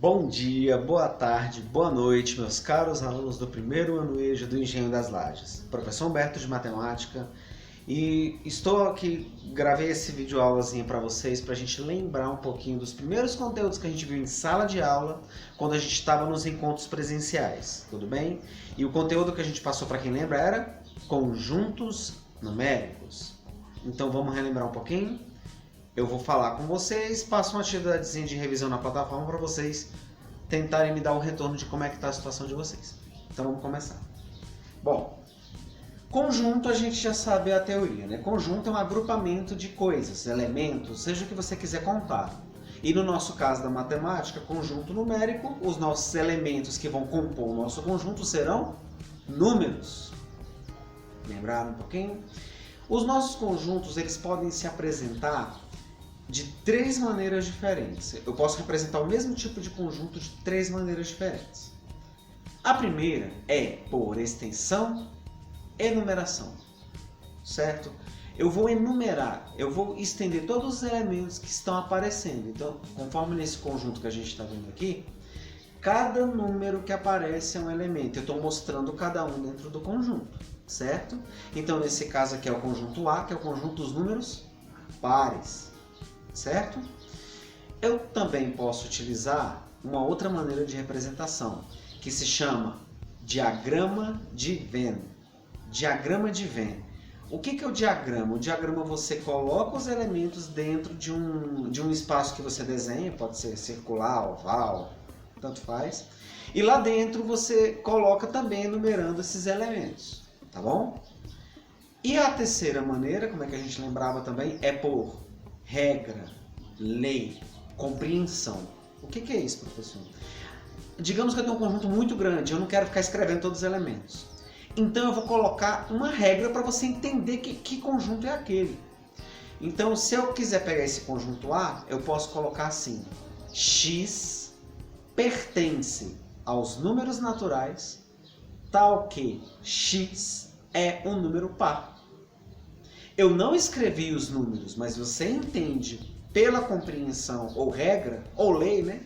Bom dia, boa tarde, boa noite, meus caros alunos do primeiro ano EJA do Engenho das Lajes. Professor Humberto de Matemática, e estou aqui, gravei esse vídeo aulazinha para vocês, para a gente lembrar um pouquinho dos primeiros conteúdos que a gente viu em sala de aula, quando a gente estava nos encontros presenciais, tudo bem? E o conteúdo que a gente passou, para quem lembra, era conjuntos numéricos. Então vamos relembrar um pouquinho? Eu vou falar com vocês, passo uma atividadezinha de revisão na plataforma para vocês tentarem me dar um retorno de como é que está a situação de vocês. Então vamos começar. Bom, conjunto a gente já sabe a teoria, né? Conjunto é um agrupamento de coisas, elementos, seja o que você quiser contar. E no nosso caso da matemática, conjunto numérico, os nossos elementos que vão compor o nosso conjunto serão números. Lembraram um pouquinho? Os nossos conjuntos, eles podem se apresentar de três maneiras diferentes. Eu posso representar o mesmo tipo de conjunto de três maneiras diferentes. A primeira é por extensão e numeração, certo? Eu vou enumerar, eu vou estender todos os elementos que estão aparecendo. Então, conforme nesse conjunto que a gente está vendo aqui, cada número que aparece é um elemento. Eu estou mostrando cada um dentro do conjunto, certo? Então, nesse caso aqui é o conjunto A, que é o conjunto dos números pares. Certo? Eu também posso utilizar uma outra maneira de representação, que se chama diagrama de Venn. Diagrama de Venn. O que é o diagrama? O diagrama você coloca os elementos dentro de um espaço que você desenha, pode ser circular, oval, tanto faz. E lá dentro você coloca também enumerando esses elementos, tá bom? E a terceira maneira, como é que a gente lembrava também, é por regra, lei, compreensão. O que é isso, professor? Digamos que eu tenho um conjunto muito grande, eu não quero ficar escrevendo todos os elementos. Então eu vou colocar uma regra para você entender que conjunto é aquele. Então, se eu quiser pegar esse conjunto A, eu posso colocar assim: x pertence aos números naturais, tal que x é um número par. Eu não escrevi os números, mas você entende pela compreensão ou regra, ou lei, né,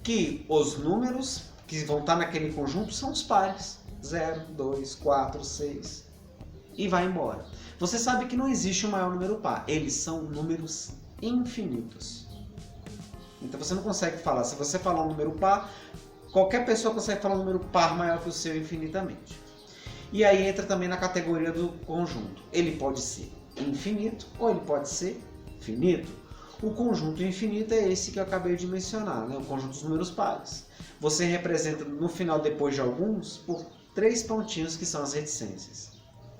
que os números que vão estar naquele conjunto são os pares. 0, 2, 4, 6 e vai embora. Você sabe que não existe um maior número par, eles são números infinitos. Então você não consegue falar, se você falar um número par, qualquer pessoa consegue falar um número par maior que o seu infinitamente. E aí entra também na categoria do conjunto. Ele pode ser infinito ou ele pode ser finito. O conjunto infinito é esse que eu acabei de mencionar, né? O conjunto dos números pares. Você representa no final, depois de alguns, por 3 pontinhos que são as reticências.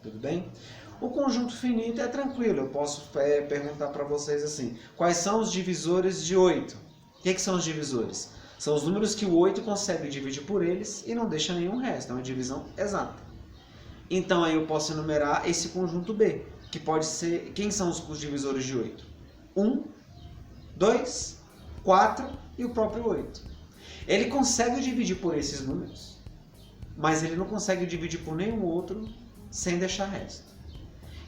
Tudo bem? O conjunto finito é tranquilo. Eu posso perguntar para vocês assim: quais são os divisores de 8? O que são os divisores? São os números que o 8 consegue dividir por eles e não deixa nenhum resto. É uma divisão exata. Então aí eu posso enumerar esse conjunto B, que pode ser... Quem são os divisores de 8? 1, 2, 4 e o próprio 8. Ele consegue dividir por esses números, mas ele não consegue dividir por nenhum outro sem deixar resto.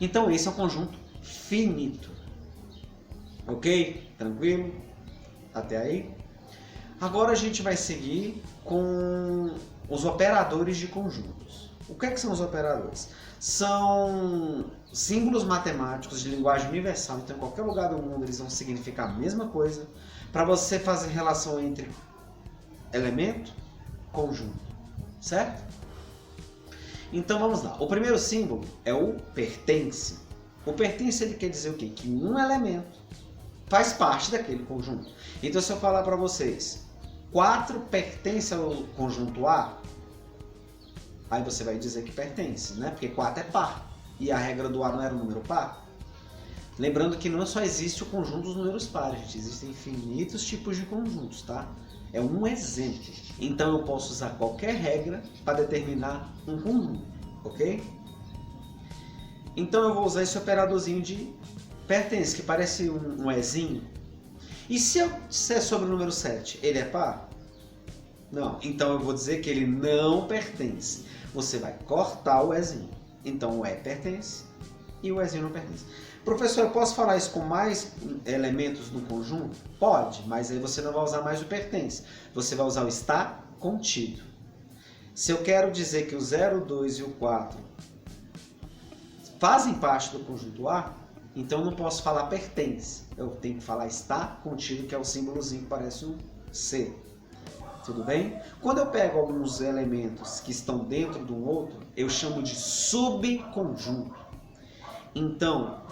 Então esse é um conjunto finito. Ok? Tranquilo? Até aí? Agora a gente vai seguir com os operadores de conjuntos. O que são os operadores? São símbolos matemáticos de linguagem universal, então em qualquer lugar do mundo eles vão significar a mesma coisa, para você fazer relação entre elemento, conjunto, certo? Então vamos lá. O primeiro símbolo é o pertence. O pertence ele quer dizer o quê? Que um elemento faz parte daquele conjunto. Então se eu falar para vocês, 4 pertence ao conjunto A, aí você vai dizer que pertence, né? Porque 4 é par. E a regra do A não era um número par. Lembrando que não só existe o conjunto dos números pares, gente. Existem infinitos tipos de conjuntos, tá? É um exemplo. Então eu posso usar qualquer regra para determinar um conjunto, ok? Então eu vou usar esse operadorzinho de pertence, que parece um ezinho. E se eu disser sobre o número 7, ele é par? Não. Então eu vou dizer que ele não pertence. Você vai cortar o ezinho. Então o E pertence e o ezinho não pertence. Professor, eu posso falar isso com mais elementos no conjunto? Pode, mas aí você não vai usar mais o pertence. Você vai usar o está contido. Se eu quero dizer que o 0, o 2 e o 4 fazem parte do conjunto A, então eu não posso falar pertence. Eu tenho que falar está contido, que é o símbolozinho que parece um C. Tudo bem? Quando eu pego alguns elementos que estão dentro do outro, eu chamo de subconjunto. Então,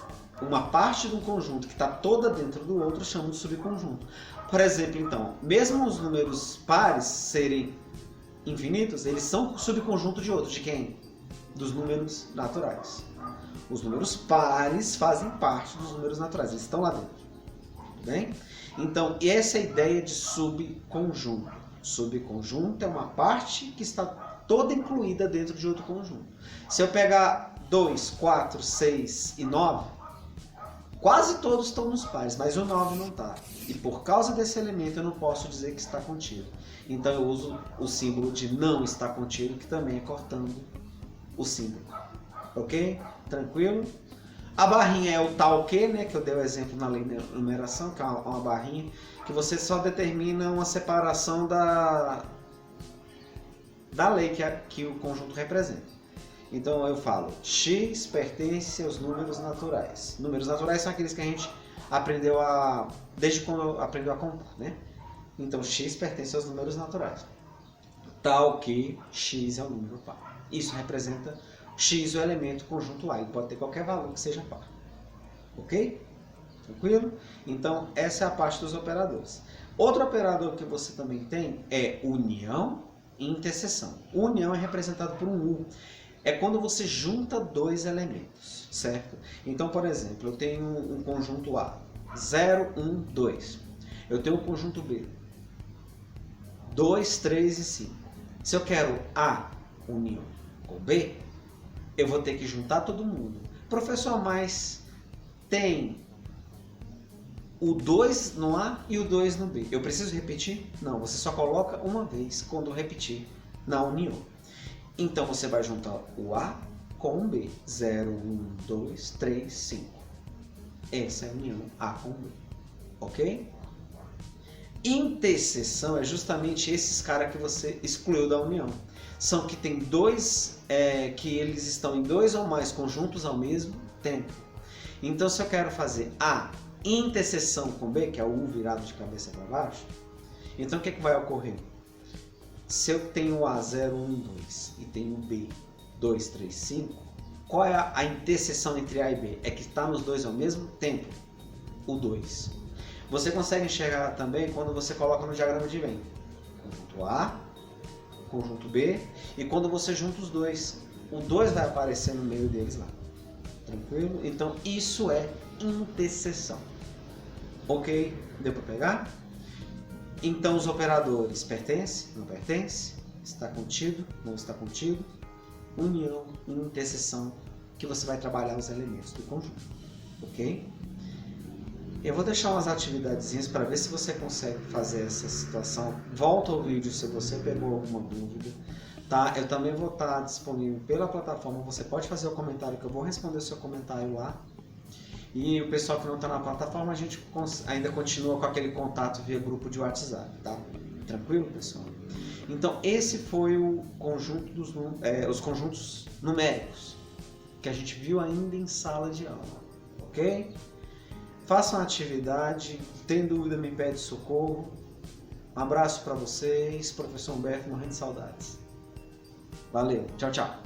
uma parte do conjunto que está toda dentro do outro, eu chamo de subconjunto. Por exemplo, então, mesmo os números pares serem infinitos, eles são subconjunto de outros. De quem? Dos números naturais. Os números pares fazem parte dos números naturais, eles estão lá dentro. Tudo bem? Então, essa é a ideia de subconjunto. Subconjunto é uma parte que está toda incluída dentro de outro conjunto. Se eu pegar 2, 4, 6 e 9, quase todos estão nos pares, mas o 9 não está. E por causa desse elemento eu não posso dizer que está contido. Então eu uso o símbolo de não está contido, que também é cortando o símbolo. Ok? Tranquilo? A barrinha é o tal que, né, que eu dei o exemplo na lei de numeração, que é uma barrinha que você só determina uma separação da lei que o conjunto representa. Então eu falo, x pertence aos números naturais. Números naturais são aqueles que a gente aprendeu desde quando aprendeu a contar, né? Então x pertence aos números naturais. Tal que x é um número par. Isso representa x, o elemento conjunto A. Ele pode ter qualquer valor que seja par. Ok? Tranquilo? Então, essa é a parte dos operadores. Outro operador que você também tem é união e interseção. União é representado por um U. É quando você junta dois elementos, certo? Então, por exemplo, eu tenho um conjunto A, 0, 1, 2. Eu tenho um conjunto B, 2, 3 e 5. Se eu quero A união com B, eu vou ter que juntar todo mundo. Professor, mas tem o 2 no A e o 2 no B. Eu preciso repetir? Não, você só coloca uma vez quando repetir na união. Então você vai juntar o A com o B. 0, 1, 2, 3, 5. Essa é a união A com B. Ok? Interseção é justamente esses caras que você excluiu da união. São que tem dois, que eles estão em dois ou mais conjuntos ao mesmo tempo. Então, se eu quero fazer A interseção com B, que é o U virado de cabeça para baixo, então o que vai ocorrer? Se eu tenho A 0, 1, 2 e tenho B 2, 3, 5, qual é a interseção entre A e B? É que está nos dois ao mesmo tempo, o 2. Você consegue enxergar também quando você coloca no diagrama de Venn. Conjunto A, conjunto B, e quando você junta os dois, o 2 vai aparecer no meio deles lá. Tranquilo? Então isso é interseção. Ok? Deu para pegar? Então os operadores pertence, não pertence, está contido, não está contido, união e interseção, que você vai trabalhar os elementos do conjunto. Ok? Eu vou deixar umas atividadezinhas para ver se você consegue fazer essa situação. Volta ao vídeo se você pegou alguma dúvida. Tá? Eu também vou estar disponível pela plataforma. Você pode fazer o comentário que eu vou responder o seu comentário lá. E o pessoal que não está na plataforma, a gente ainda continua com aquele contato via grupo de WhatsApp. Tá? Tranquilo, pessoal? Então, esse foi o conjunto os conjuntos numéricos que a gente viu ainda em sala de aula. Ok? Façam a atividade, tem dúvida, me pede socorro. Um abraço para vocês, professor Humberto, morrendo de saudades. Valeu, tchau, tchau.